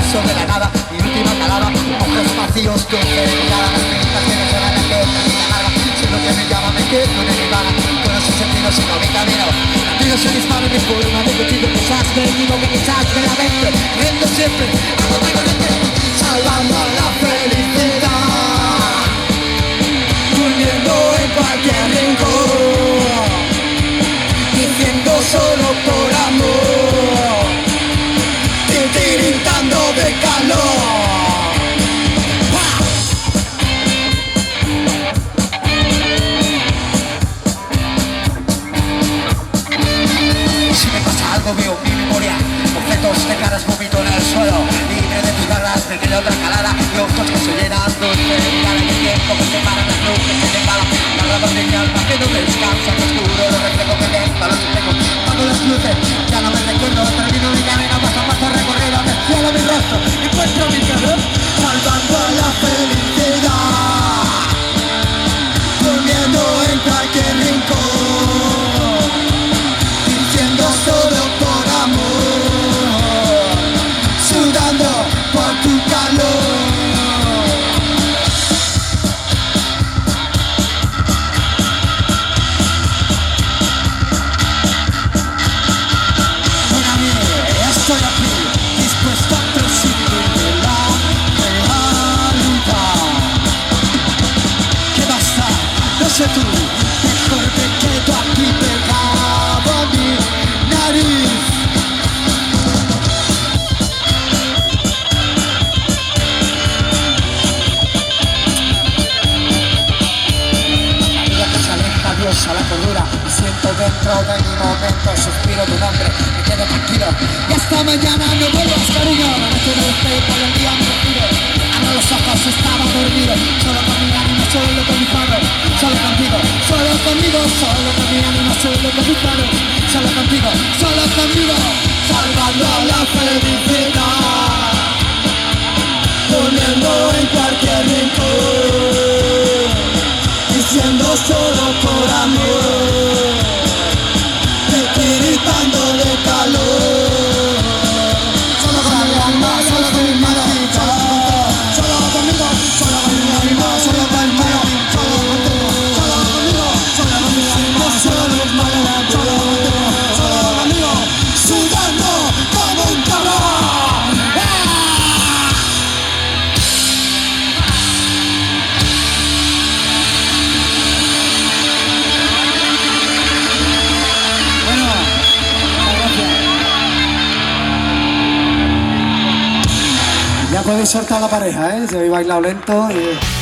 impulso de la nada, mi última calada, ojos vacíos, tu mirada, las meditaciones de la que larga, si lo que me llama me quedo en mi vara, con esos sentidos y no mi camino, latidos se disparan mi forma de cuchillo, quizás venido que quizás de la mente, riendo siempre, salvando la felicidad, durmiendo en cualquier rincón, diciendo solo por amor, titiritando de calor. Si me pasa algo veo mi memoria, objetos de caras vomito en el suelo, libre de tus garras me queda otra calada, y ojos que se llenan de cara y el tiempo que se paran las luces que te embalan, las ramas de mi alma que no descansa, que oscuro lo reflejo que dentro los espejo, cuando las luces ya no me recuerdo, termino mi camino, paso a paso recorrido, me cielo mi rostro, encuentro mi calor, salvando la felicidad, durmiendo en cualquier rincón, diciendo solo por amor, sudando por tu calor. Estoy aquí, dispuesto a presidir la realidad. ¿Qué basta? No sé tú, mejor me quedo aquí pegado a mi nariz. La vida que se aleja, Dios a la cordura, y siento dentro de mi momento, suspiro tu nombre, me quedo tranquilo. Y hasta mañana no vuelvas, cariño. La noche me despierto y el día me retiro. Abro los ojos, estaba dormido. Solo con mi ánimo, solo con mi faro. Solo contigo, solo conmigo. Solo con mi ánimo, solo con mi faro. Solo contigo, solo conmigo. Salvando la felicidad, durmiendo en cualquier rincón, diciendo solo por amor, gritando de calor, solo con mi alma, solo con mi mano, solo conmigo, solo con mi ánimo, solo con mi mano, solo contigo, solo conmigo, solo con mi ánimo, solo con mi mano, solo conmigo, sudando como un cabrón. Ya podéis soltar la pareja, ¿eh? Si habéis bailado lento y...